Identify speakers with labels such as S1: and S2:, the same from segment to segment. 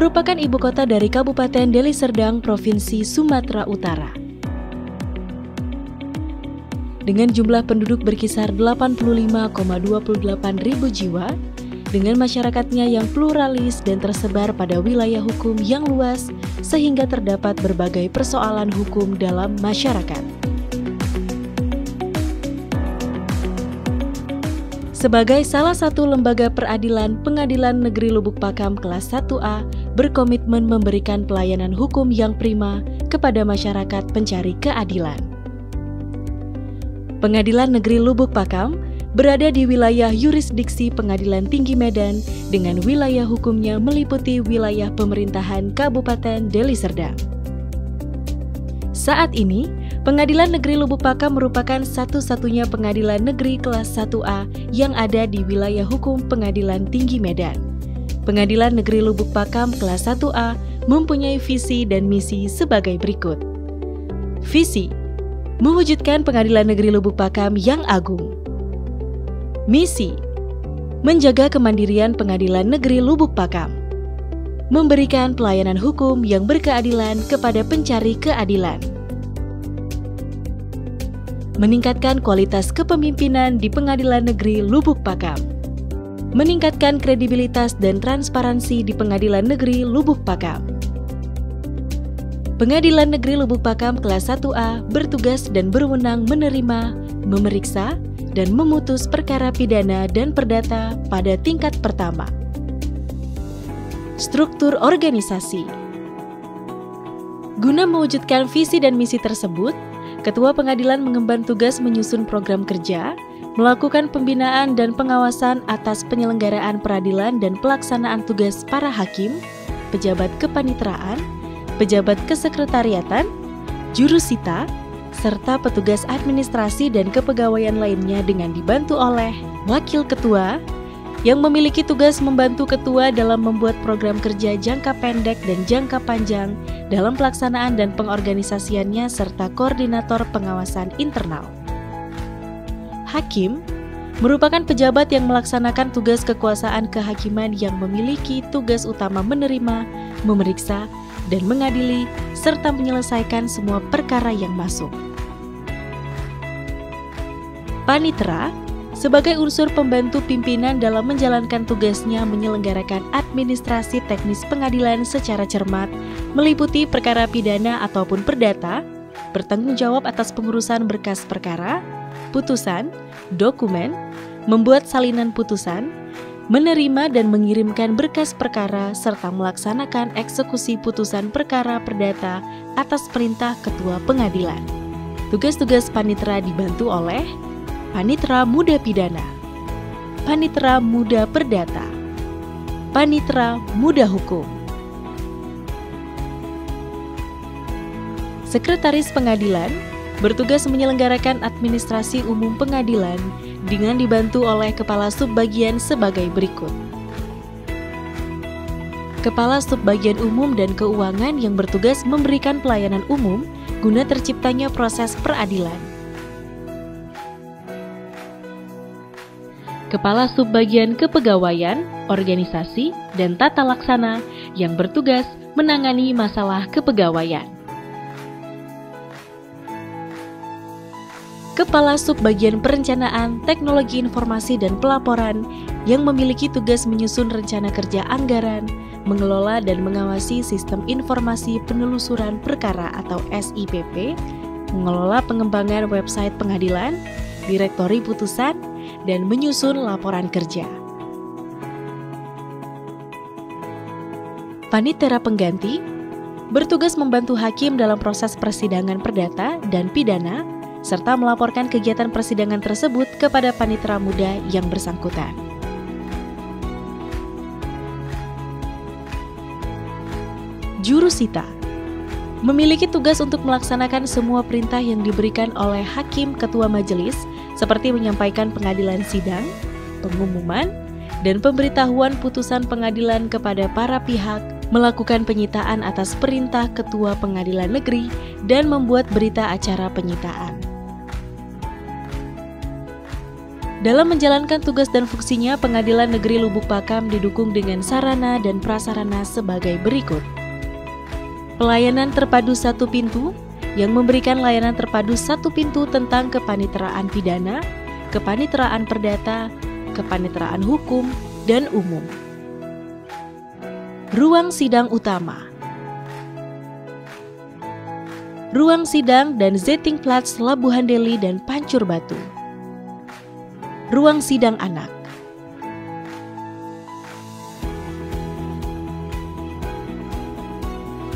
S1: merupakan ibu kota dari Kabupaten Deli Serdang, Provinsi Sumatera Utara. Dengan jumlah penduduk berkisar 85,28 ribu jiwa, dengan masyarakatnya yang pluralis dan tersebar pada wilayah hukum yang luas, sehingga terdapat berbagai persoalan hukum dalam masyarakat. Sebagai salah satu lembaga peradilan, Pengadilan Negeri Lubuk Pakam kelas 1A berkomitmen memberikan pelayanan hukum yang prima kepada masyarakat pencari keadilan. Pengadilan Negeri Lubuk Pakam berada di wilayah yurisdiksi Pengadilan Tinggi Medan dengan wilayah hukumnya meliputi wilayah pemerintahan Kabupaten Deli Serdang. Saat ini, Pengadilan Negeri Lubuk Pakam merupakan satu-satunya pengadilan negeri kelas 1A yang ada di wilayah hukum Pengadilan Tinggi Medan. Pengadilan Negeri Lubuk Pakam kelas 1A mempunyai visi dan misi sebagai berikut. Visi: mewujudkan Pengadilan Negeri Lubuk Pakam yang agung. Misi: menjaga kemandirian Pengadilan Negeri Lubuk Pakam. Memberikan pelayanan hukum yang berkeadilan kepada pencari keadilan. Meningkatkan kualitas kepemimpinan di Pengadilan Negeri Lubuk Pakam. Meningkatkan kredibilitas dan transparansi di Pengadilan Negeri Lubuk Pakam. Pengadilan Negeri Lubuk Pakam kelas 1A bertugas dan berwenang menerima, memeriksa, dan memutus perkara pidana dan perdata pada tingkat pertama. Struktur organisasi. Guna mewujudkan visi dan misi tersebut, Ketua Pengadilan mengemban tugas menyusun program kerja, melakukan pembinaan dan pengawasan atas penyelenggaraan peradilan dan pelaksanaan tugas para hakim, pejabat kepanitraan, pejabat kesekretariatan, jurusita, serta petugas administrasi dan kepegawaian lainnya dengan dibantu oleh Wakil Ketua yang memiliki tugas membantu Ketua dalam membuat program kerja jangka pendek dan jangka panjang dalam pelaksanaan dan pengorganisasiannya serta koordinator pengawasan internal. Hakim merupakan pejabat yang melaksanakan tugas kekuasaan kehakiman yang memiliki tugas utama menerima, memeriksa, dan mengadili, serta menyelesaikan semua perkara yang masuk. Panitera sebagai unsur pembantu pimpinan dalam menjalankan tugasnya menyelenggarakan administrasi teknis pengadilan secara cermat, meliputi perkara pidana ataupun perdata, bertanggung jawab atas pengurusan berkas perkara, putusan, dokumen, membuat salinan putusan, menerima dan mengirimkan berkas perkara, serta melaksanakan eksekusi putusan perkara perdata atas perintah Ketua Pengadilan. Tugas-tugas Panitera dibantu oleh Panitera Muda Pidana, Panitera Muda Perdata, Panitera Muda Hukum. Sekretaris Pengadilan bertugas menyelenggarakan administrasi umum pengadilan dengan dibantu oleh Kepala Subbagian sebagai berikut. Kepala Subbagian Umum dan Keuangan yang bertugas memberikan pelayanan umum guna terciptanya proses peradilan. Kepala Subbagian Kepegawaian, Organisasi, dan Tata Laksana yang bertugas menangani masalah kepegawaian. Kepala Subbagian Perencanaan, Teknologi Informasi dan Pelaporan yang memiliki tugas menyusun rencana kerja anggaran, mengelola dan mengawasi sistem informasi penelusuran perkara atau SIPP, mengelola pengembangan website pengadilan, direktori putusan, dan menyusun laporan kerja. Panitera Pengganti bertugas membantu hakim dalam proses persidangan perdata dan pidana, serta melaporkan kegiatan persidangan tersebut kepada panitera muda yang bersangkutan. Jurusita memiliki tugas untuk melaksanakan semua perintah yang diberikan oleh hakim ketua majelis, seperti menyampaikan pengadilan sidang, pengumuman, dan pemberitahuan putusan pengadilan kepada para pihak, melakukan penyitaan atas perintah ketua pengadilan negeri, dan membuat berita acara penyitaan. Dalam menjalankan tugas dan fungsinya, Pengadilan Negeri Lubuk Pakam didukung dengan sarana dan prasarana sebagai berikut. Pelayanan terpadu satu pintu, yang memberikan layanan terpadu satu pintu tentang kepaniteraan pidana, kepaniteraan perdata, kepaniteraan hukum, dan umum. Ruang sidang utama, ruang sidang dan Zettingplaats Labuhan Deli dan Pancur Batu. Ruang sidang anak,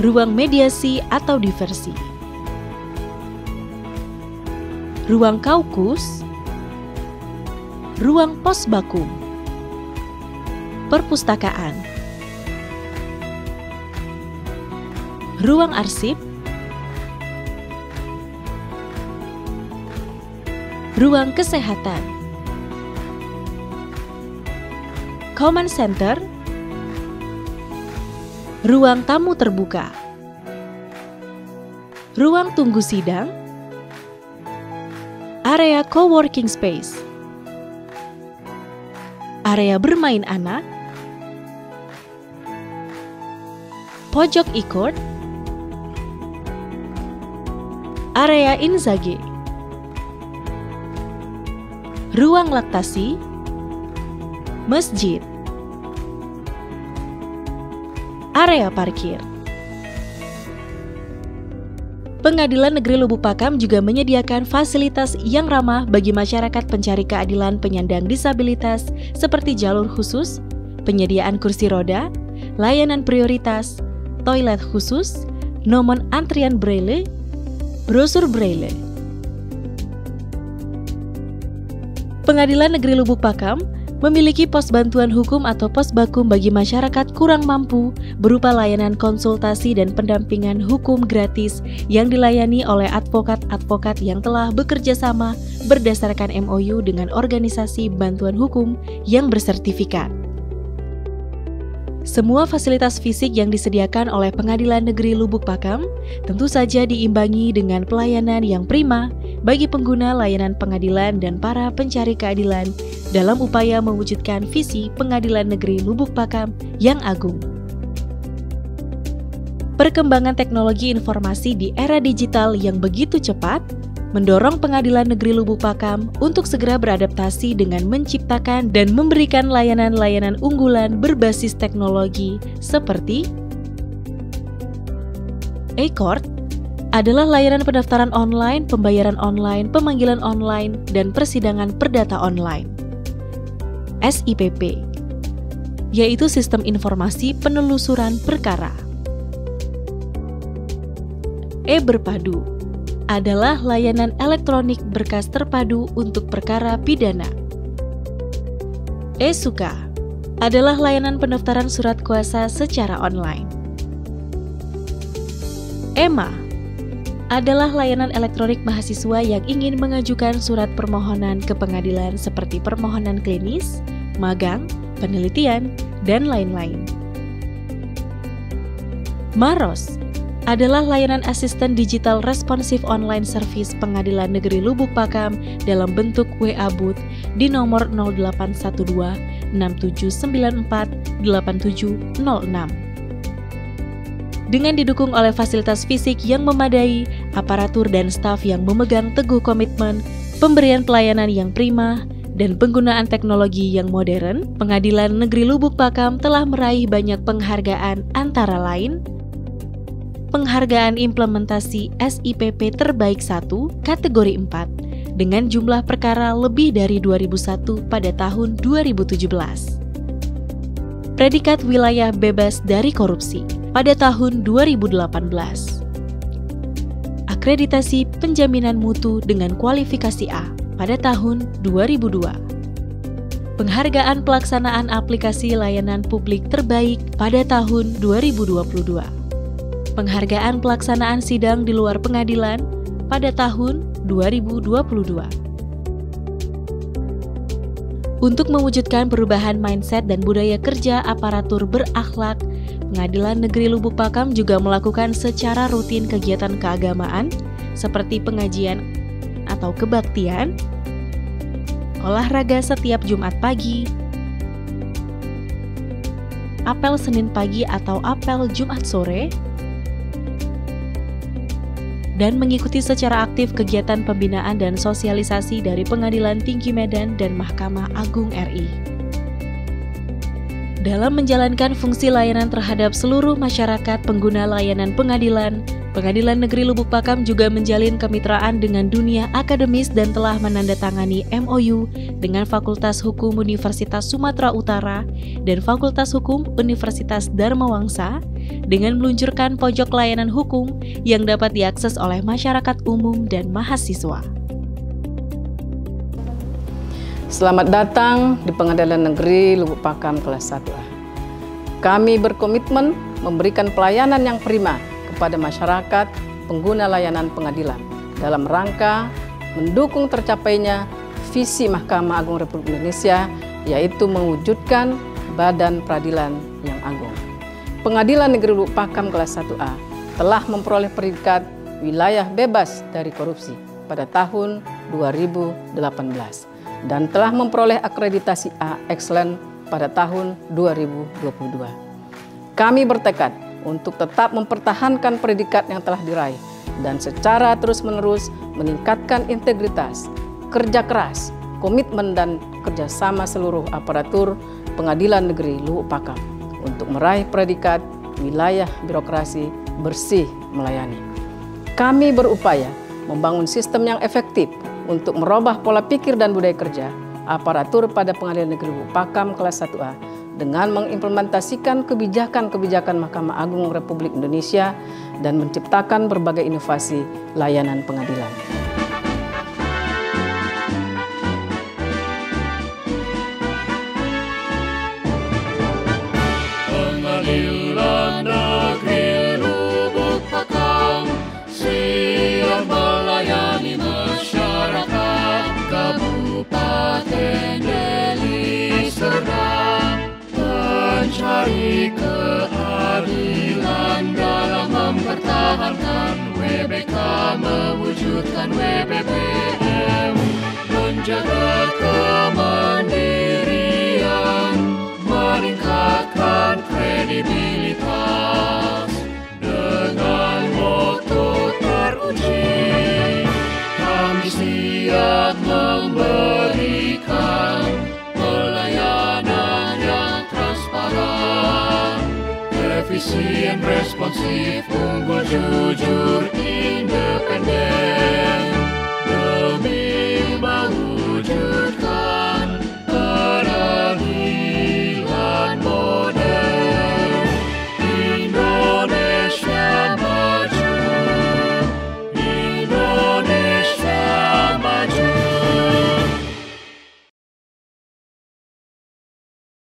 S1: ruang mediasi atau diversi, ruang kaukus, ruang posbakum, perpustakaan, ruang arsip, ruang kesehatan, command center, ruang tamu terbuka, ruang tunggu sidang, area coworking space, area bermain anak, pojok e-court, area inzage, ruang laktasi, masjid, area parkir. Pengadilan Negeri Lubuk Pakam juga menyediakan fasilitas yang ramah bagi masyarakat pencari keadilan penyandang disabilitas seperti jalur khusus, penyediaan kursi roda, layanan prioritas, toilet khusus, nomor antrian braille, brosur braille. Pengadilan Negeri Lubuk Pakam memiliki pos bantuan hukum atau posbakum bagi masyarakat kurang mampu berupa layanan konsultasi dan pendampingan hukum gratis yang dilayani oleh advokat-advokat yang telah bekerja sama berdasarkan MOU dengan organisasi bantuan hukum yang bersertifikat. Semua fasilitas fisik yang disediakan oleh Pengadilan Negeri Lubuk Pakam tentu saja diimbangi dengan pelayanan yang prima bagi pengguna layanan pengadilan dan para pencari keadilan dalam upaya mewujudkan visi Pengadilan Negeri Lubuk Pakam yang agung. Perkembangan teknologi informasi di era digital yang begitu cepat mendorong Pengadilan Negeri Lubuk Pakam untuk segera beradaptasi dengan menciptakan dan memberikan layanan-layanan unggulan berbasis teknologi seperti e-court adalah layanan pendaftaran online, pembayaran online, pemanggilan online, dan persidangan perdata online. SIPP, yaitu Sistem Informasi Penelusuran Perkara. E-Berpadu adalah layanan elektronik berkas terpadu untuk perkara pidana. E-Suka adalah layanan pendaftaran surat kuasa secara online. EMA adalah layanan elektronik mahasiswa yang ingin mengajukan surat permohonan ke pengadilan seperti permohonan klinis, magang, penelitian, dan lain-lain. MAROS adalah layanan asisten digital responsif online service Pengadilan Negeri Lubuk Pakam dalam bentuk WA Booth di nomor 0812 6794 8706. Dengan didukung oleh fasilitas fisik yang memadai, aparatur dan staf yang memegang teguh komitmen, pemberian pelayanan yang prima, dan penggunaan teknologi yang modern, Pengadilan Negeri Lubuk Pakam telah meraih banyak penghargaan antara lain Penghargaan Implementasi SIPP Terbaik 1 kategori 4 dengan jumlah perkara lebih dari 2001 pada tahun 2017. Predikat Wilayah Bebas dari Korupsi pada tahun 2018. Akreditasi Penjaminan Mutu dengan kualifikasi A pada tahun 2002. Penghargaan Pelaksanaan Aplikasi Layanan Publik Terbaik pada tahun 2022. Penghargaan Pelaksanaan Sidang di Luar Pengadilan pada tahun 2022. Untuk mewujudkan perubahan mindset dan budaya kerja aparatur berakhlak, Pengadilan Negeri Lubuk Pakam juga melakukan secara rutin kegiatan keagamaan seperti pengajian atau kebaktian, olahraga setiap Jumat pagi, apel Senin pagi atau apel Jumat sore, dan mengikuti secara aktif kegiatan pembinaan dan sosialisasi dari Pengadilan Tinggi Medan dan Mahkamah Agung RI. Dalam menjalankan fungsi layanan terhadap seluruh masyarakat pengguna layanan pengadilan, Pengadilan Negeri Lubuk Pakam juga menjalin kemitraan dengan dunia akademis dan telah menandatangani MOU dengan Fakultas Hukum Universitas Sumatera Utara dan Fakultas Hukum Universitas Dharma Wangsa dengan meluncurkan pojok layanan hukum yang dapat diakses oleh masyarakat umum dan mahasiswa.
S2: Selamat datang di Pengadilan Negeri Lubuk Pakam kelas 1A. Kami berkomitmen memberikan pelayanan yang prima kepada masyarakat pengguna layanan pengadilan dalam rangka mendukung tercapainya visi Mahkamah Agung Republik Indonesia, yaitu mewujudkan Badan Peradilan yang Agung. Pengadilan Negeri Lubuk Pakam kelas 1A telah memperoleh predikat wilayah bebas dari korupsi pada tahun 2018 dan telah memperoleh akreditasi A Excellent pada tahun 2022. Kami bertekad untuk tetap mempertahankan predikat yang telah diraih dan secara terus-menerus meningkatkan integritas, kerja keras, komitmen dan kerjasama seluruh aparatur Pengadilan Negeri Lubuk Pakam untuk meraih predikat wilayah birokrasi bersih melayani. Kami berupaya membangun sistem yang efektif untuk merubah pola pikir dan budaya kerja aparatur pada Pengadilan Negeri Lubuk Pakam kelas 1A dengan mengimplementasikan kebijakan-kebijakan Mahkamah Agung Republik Indonesia dan menciptakan berbagai inovasi layanan pengadilan.
S3: Pengadilan Negeri Lubuk Pakam siap melayani masyarakat Kabupaten Deli Serdang, mencari keadilan dalam mempertahankan WBK, mewujudkan WBPM, menjaga kemandirian, meningkatkan kredibilitas. Dengan moto teruji, kami siap memberikan pelayanan yang transparan, efisien, responsif, unggul, jujur, independen.